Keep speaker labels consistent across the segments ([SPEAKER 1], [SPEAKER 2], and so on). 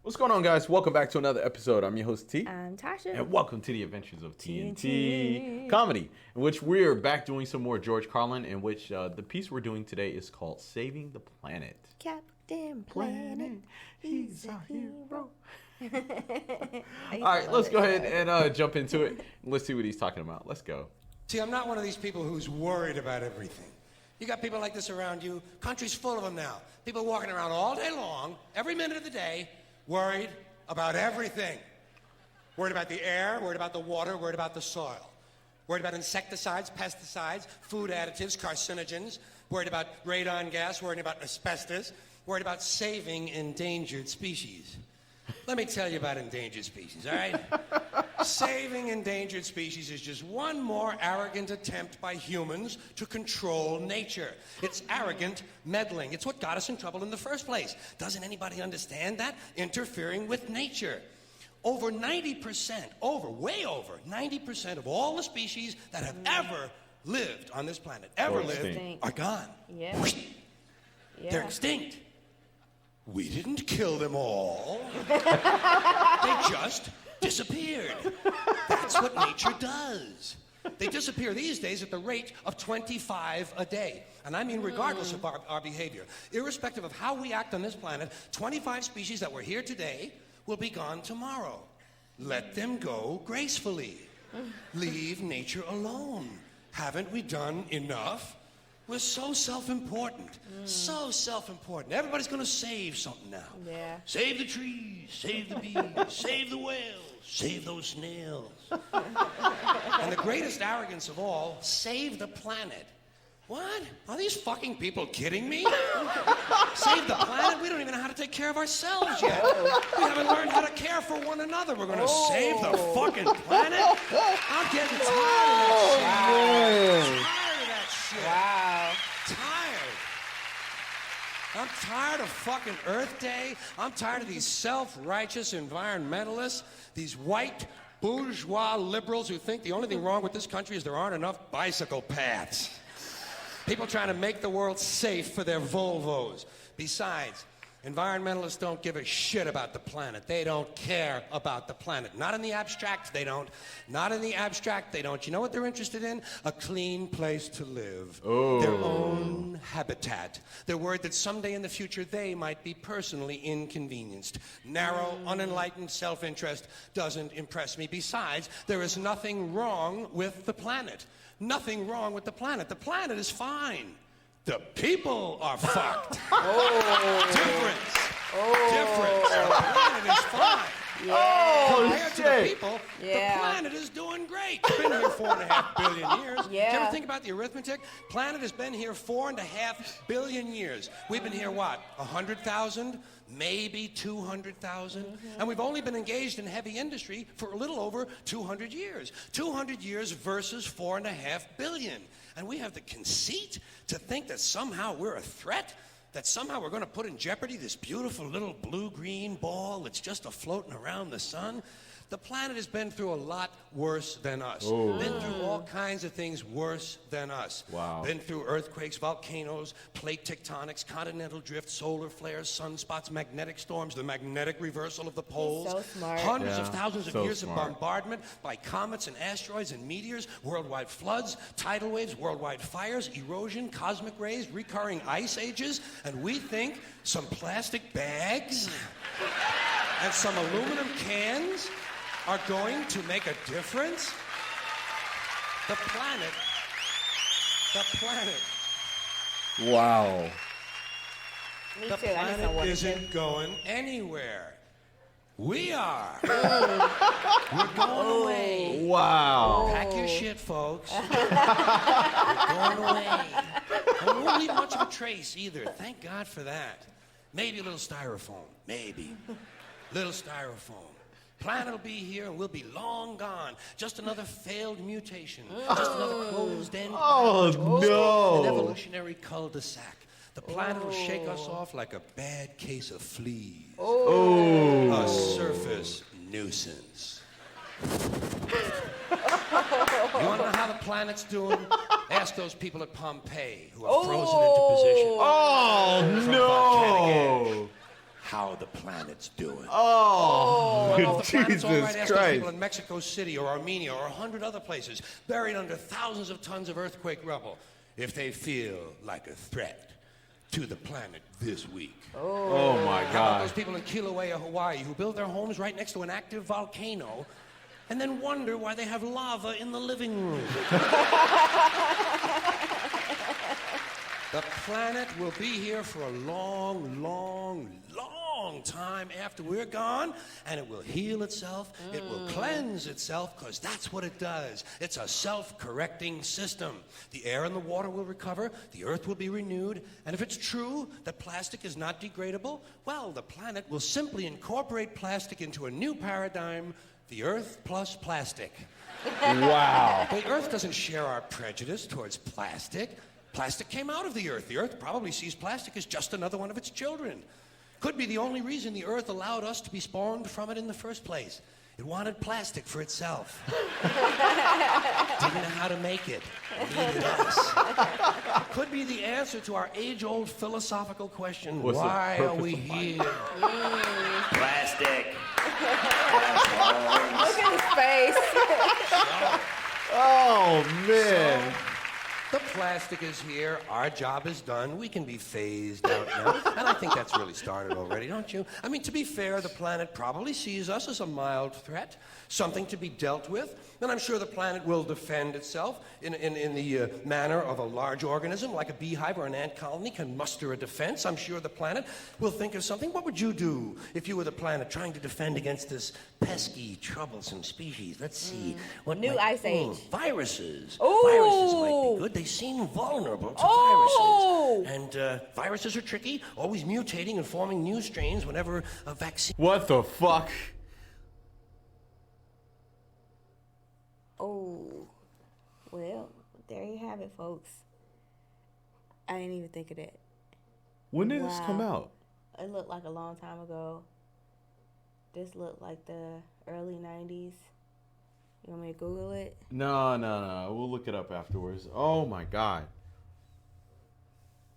[SPEAKER 1] What's going on, guys? Welcome back to another episode. I'm your host, T.
[SPEAKER 2] I'm Tasha.
[SPEAKER 1] And welcome to the adventures of
[SPEAKER 2] TNT.
[SPEAKER 1] Comedy, in which we're back doing some more George Carlin, in which the piece we're doing today is called Saving the Planet.
[SPEAKER 2] Captain Planet, he's a hero.
[SPEAKER 1] All right, let's go ahead and jump into it. Let's see what he's talking about. Let's go.
[SPEAKER 3] See, I'm not one of these people who's worried about everything. You got people like this around you. Country's full of them now. People walking around all day long, every minute of the day, worried about everything. Worried about the air, worried about the water, worried about the soil. Worried about insecticides, pesticides, food additives, carcinogens. Worried about radon gas, worried about asbestos. Worried about saving endangered species. Let me tell you about endangered species, all right? Saving endangered species is just one more arrogant attempt by humans to control nature. It's arrogant meddling. It's what got us in trouble in the first place. Doesn't anybody understand that? Interfering with nature. Over 90%, way over 90% of all the species that have ever lived on this planet, are gone.
[SPEAKER 2] Yeah.
[SPEAKER 3] They're extinct. We didn't kill them all. They just disappeared. That's what nature does. They disappear these days at the rate of 25 a day. And I mean regardless of our behavior. Irrespective of how we act on this planet, 25 species that were here today will be gone tomorrow. Let them go gracefully. Leave nature alone. Haven't we done enough? We're so self-important. So self-important. Everybody's going to save something now.
[SPEAKER 2] Yeah.
[SPEAKER 3] Save the trees, save the bees, save the whales, save those snails. And the greatest arrogance of all, save the planet. What? Are these fucking people kidding me? Save the planet? We don't even know how to take care of ourselves yet. We haven't learned how to care for one another. We're going to save the fucking planet? I'm getting tired of that shit. Tired of that shit.
[SPEAKER 2] Wow.
[SPEAKER 3] Tired. I'm tired of fucking Earth Day. I'm tired of these self-righteous environmentalists, these white bourgeois liberals who think the only thing wrong with this country is there aren't enough bicycle paths. People trying to make the world safe for their Volvos. Besides, environmentalists don't give a shit about the planet. They don't care about the planet. Not in the abstract, they don't. Not in the abstract, they don't. You know what they're interested in? A clean place to live.
[SPEAKER 1] Oh.
[SPEAKER 3] Their own habitat. They're worried that someday in the future they might be personally inconvenienced. Narrow, unenlightened self-interest doesn't impress me. Besides, there is nothing wrong with the planet. Nothing wrong with the planet. The planet is fine. The people are fucked. Difference. Difference. The planet is fine. Compared to the people, the planet is doing great. It's been here 4.5 billion years. Did you ever think about the arithmetic? Planet has been here 4.5 billion years. We've been here, what, 100,000? Maybe 200,000. And we've only been engaged in heavy industry for a little over 200 years. 200 years versus 4.5 billion. And we have the conceit to think that somehow we're a threat, that somehow we're going to put in jeopardy this beautiful little blue-green ball that's just a-floating around the sun. The planet has been through a lot worse than us. Been through all kinds of things worse than us.
[SPEAKER 1] Wow.
[SPEAKER 3] Been through earthquakes, volcanoes, plate tectonics, continental drift, solar flares, sunspots, magnetic storms, the magnetic reversal of the poles.
[SPEAKER 2] So smart.
[SPEAKER 3] Hundreds of thousands of years
[SPEAKER 1] smart.
[SPEAKER 3] of bombardment by comets and asteroids and meteors, worldwide floods, tidal waves, worldwide fires, erosion, cosmic rays, recurring ice ages, and we think some plastic bags and some aluminum cans are going to make a difference? The planet.
[SPEAKER 1] Wow.
[SPEAKER 2] Me
[SPEAKER 3] The
[SPEAKER 2] too. I need some
[SPEAKER 3] planet
[SPEAKER 2] water.
[SPEAKER 3] isn't going anywhere. We are. We're going away.
[SPEAKER 1] Wow.
[SPEAKER 3] Pack your shit, folks. We're going away. And we won't leave much of a trace either. Thank God for that. Maybe a little styrofoam. Maybe. Little styrofoam. Planet will be here and we'll be long gone. Just another failed mutation. Just another closed-end.
[SPEAKER 1] no.
[SPEAKER 3] An evolutionary cul-de-sac. The planet will shake us off like a bad case of fleas. A surface nuisance. You want to know how the planet's doing? Ask those people at Pompeii who are frozen into position.
[SPEAKER 1] Oh,
[SPEAKER 3] from volcanic ash.
[SPEAKER 1] no.
[SPEAKER 3] how the planet's doing.
[SPEAKER 1] Oh,
[SPEAKER 3] Well, the planet's all right.
[SPEAKER 1] Jesus
[SPEAKER 3] Ask those people
[SPEAKER 1] Christ.
[SPEAKER 3] in Mexico City or Armenia or 100 other places buried under thousands of tons of earthquake rubble if they feel like a threat to the planet this week.
[SPEAKER 1] Oh my
[SPEAKER 3] How about
[SPEAKER 1] God.
[SPEAKER 3] those people in Kilauea, Hawaii, who build their homes right next to an active volcano and then wonder why they have lava in the living room? The planet will be here for a long, long, long time after we're gone, and it will heal itself, it will cleanse itself, because that's what it does. It's a self-correcting system. The air and the water will recover, the earth will be renewed, and if it's true that plastic is not degradable, well, the planet will simply incorporate plastic into a new paradigm, the earth plus plastic.
[SPEAKER 1] Wow.
[SPEAKER 3] The earth doesn't share our prejudice towards plastic. Plastic came out of the earth. The earth probably sees plastic as just another one of its children. Could be the only reason the earth allowed us to be spawned from it in the first place. It wanted plastic for itself. Didn't know how to make it. It needed us. Could be the answer to our age-old philosophical question,
[SPEAKER 1] What's the
[SPEAKER 3] why are
[SPEAKER 1] purpose
[SPEAKER 3] we
[SPEAKER 1] of life?
[SPEAKER 3] here? Plastic.
[SPEAKER 2] Look at his face.
[SPEAKER 1] Oh man.
[SPEAKER 3] The plastic is here. Our job is done. We can be phased out now. And I think that's really started already, don't you? I mean, to be fair, the planet probably sees us as a mild threat, something to be dealt with. And I'm sure the planet will defend itself in the manner of a large organism, like a beehive or an ant colony can muster a defense. I'm sure the planet will think of something. What would you do if you were the planet trying to defend against this pesky, troublesome species? Let's see. What
[SPEAKER 2] New Ice Age.
[SPEAKER 3] Viruses.
[SPEAKER 2] Ooh.
[SPEAKER 3] Viruses might be good. They seem vulnerable to
[SPEAKER 2] Oh.
[SPEAKER 3] viruses. And viruses are tricky, always mutating and forming new strains whenever a vaccine...
[SPEAKER 1] What the fuck?
[SPEAKER 2] Oh, well, there you have it, folks. I didn't even think of that.
[SPEAKER 1] When did this come
[SPEAKER 2] Wow.
[SPEAKER 1] out?
[SPEAKER 2] It looked like a long time ago. This looked like the early 90s. You want me to Google it?
[SPEAKER 1] No. We'll look it up afterwards. Oh my God.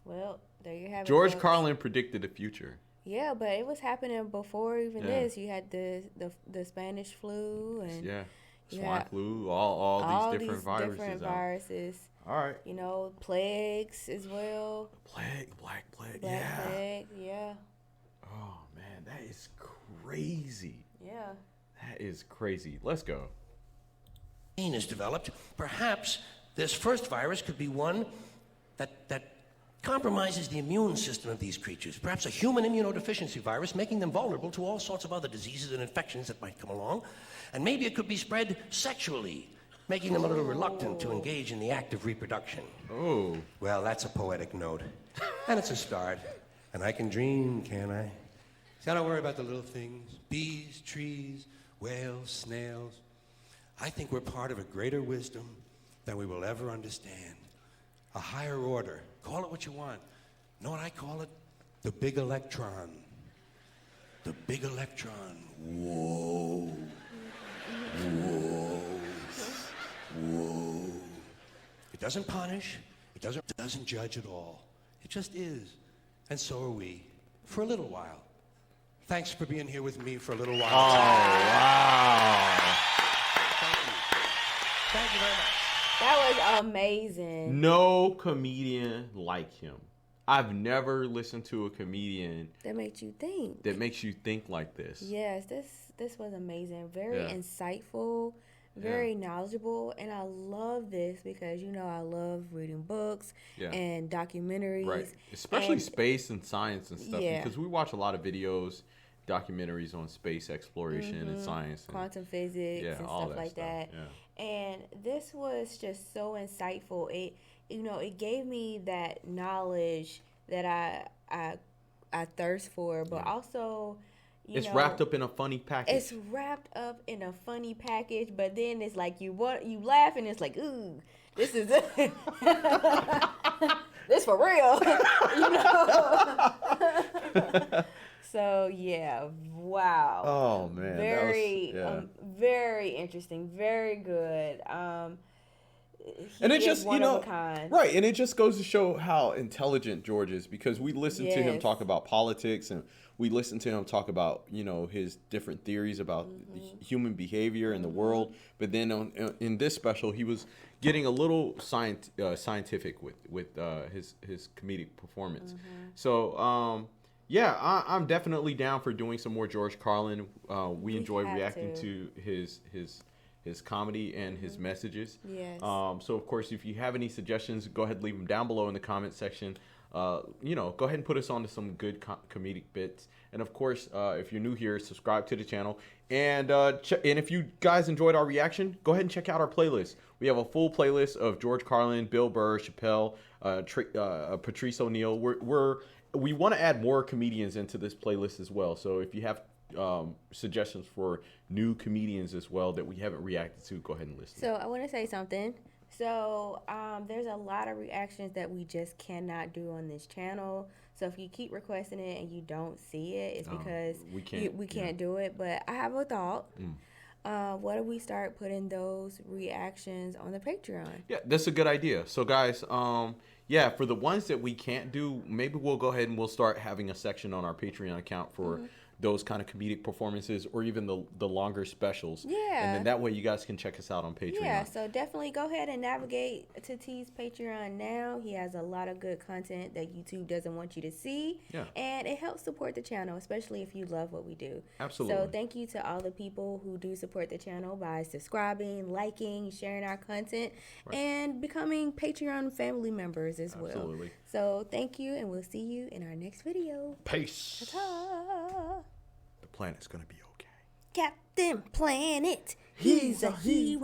[SPEAKER 2] Well, there you have it.
[SPEAKER 1] George
[SPEAKER 2] folks.
[SPEAKER 1] Carlin predicted the future.
[SPEAKER 2] Yeah, but it was happening before even
[SPEAKER 1] Yeah.
[SPEAKER 2] this. You had the Spanish flu and
[SPEAKER 1] Yeah.
[SPEAKER 2] you
[SPEAKER 1] Swine
[SPEAKER 2] had
[SPEAKER 1] flu, all
[SPEAKER 2] all
[SPEAKER 1] these different viruses.
[SPEAKER 2] different
[SPEAKER 1] out.
[SPEAKER 2] viruses.
[SPEAKER 1] All right.
[SPEAKER 2] You know, plagues as well.
[SPEAKER 1] Black plague.
[SPEAKER 2] Black
[SPEAKER 1] Yeah.
[SPEAKER 2] plague. Yeah.
[SPEAKER 1] Oh man, that is crazy.
[SPEAKER 2] Yeah.
[SPEAKER 1] That is crazy. Let's go.
[SPEAKER 3] is developed, perhaps this first virus could be one that compromises the immune system of these creatures. Perhaps a human immunodeficiency virus, making them vulnerable to all sorts of other diseases and infections that might come along. And maybe it could be spread sexually, making them a little reluctant to engage in the act of reproduction.
[SPEAKER 1] Oh.
[SPEAKER 3] Well, that's a poetic note. And it's a start. And I can dream, can't I? See, I don't worry about the little things. Bees, trees, whales, snails. I think we're part of a greater wisdom than we will ever understand. A higher order. Call it what you want. Know what I call it? The big electron. The big electron. Whoa. Whoa. Whoa. It doesn't punish. It doesn't judge at all. It just is. And so are we. For a little while. Thanks for being here with me for a little while.
[SPEAKER 1] Oh wow.
[SPEAKER 3] Thank you. Thank you very much.
[SPEAKER 2] That was amazing.
[SPEAKER 1] No comedian like him. I've never listened to a comedian
[SPEAKER 2] That makes you think.
[SPEAKER 1] that makes you think like this.
[SPEAKER 2] Yes, this was amazing. Very
[SPEAKER 1] Yeah.
[SPEAKER 2] insightful, very knowledgeable, and I love this because I love reading books and documentaries.
[SPEAKER 1] Right. Especially
[SPEAKER 2] and-
[SPEAKER 1] space and science and stuff.
[SPEAKER 2] Yeah.
[SPEAKER 1] Because we watch a lot of videos, documentaries on space exploration and science. And,
[SPEAKER 2] quantum physics and
[SPEAKER 1] all
[SPEAKER 2] stuff like that.
[SPEAKER 1] Yeah.
[SPEAKER 2] And this was just so insightful. It it gave me that knowledge that I thirst for, but also
[SPEAKER 1] It's wrapped up in a funny package.
[SPEAKER 2] It's wrapped up in a funny package, but then it's like you laugh and it's like, ooh, this is this for real, So yeah, wow.
[SPEAKER 1] Oh man.
[SPEAKER 2] Very,
[SPEAKER 1] that was,
[SPEAKER 2] very interesting, very good.
[SPEAKER 1] and
[SPEAKER 2] He
[SPEAKER 1] it
[SPEAKER 2] is
[SPEAKER 1] just,
[SPEAKER 2] one of a kind.
[SPEAKER 1] right. And it just goes to show how intelligent George is, because we listen to him
[SPEAKER 2] Yes.
[SPEAKER 1] talk about politics and we listened to him talk about, you know, his different theories about human behavior in the world. But then in this special, he was getting a little scientific with his comedic performance. So yeah, I'm definitely down for doing some more George Carlin. We enjoy reacting to his comedy and his messages.
[SPEAKER 2] Yes.
[SPEAKER 1] So of course, if you have any suggestions, go ahead and leave them down below in the comment section. You know, go ahead and put us on to some good comedic bits. And of course, if you're new here, subscribe to the channel. And and if you guys enjoyed our reaction, go ahead and check out our playlist. We have a full playlist of George Carlin, Bill Burr, Chappelle, Patrice O'Neal. We want to add more comedians into this playlist as well. So if you have suggestions for new comedians as well that we haven't reacted to, go ahead and list them.
[SPEAKER 2] So I want to say something. So there's a lot of reactions that we just cannot do on this channel. So if you keep requesting it and you don't see it, it's because we can't do it. But I have a thought. What if we start putting those reactions on the Patreon?
[SPEAKER 1] Yeah, that's a good idea. So guys, yeah, for the ones that we can't do, maybe we'll go ahead and we'll start having a section on our Patreon account for those kind of comedic performances, or even the longer specials.
[SPEAKER 2] Yeah.
[SPEAKER 1] And then that way you guys can check us out on Patreon.
[SPEAKER 2] Yeah, so definitely go ahead and navigate to T's Patreon now. He has a lot of good content that YouTube doesn't want you to see.
[SPEAKER 1] Yeah.
[SPEAKER 2] And it helps support the channel, especially if you love what we do.
[SPEAKER 1] Absolutely.
[SPEAKER 2] So thank you to all the people who do support the channel by subscribing, liking, sharing our content, and becoming Patreon family members as well.
[SPEAKER 1] Absolutely.
[SPEAKER 2] So thank you, and we'll see you in our next video.
[SPEAKER 1] Peace.
[SPEAKER 2] Ta-ta.
[SPEAKER 1] The planet's gonna be okay.
[SPEAKER 2] Captain Planet, he's a hero.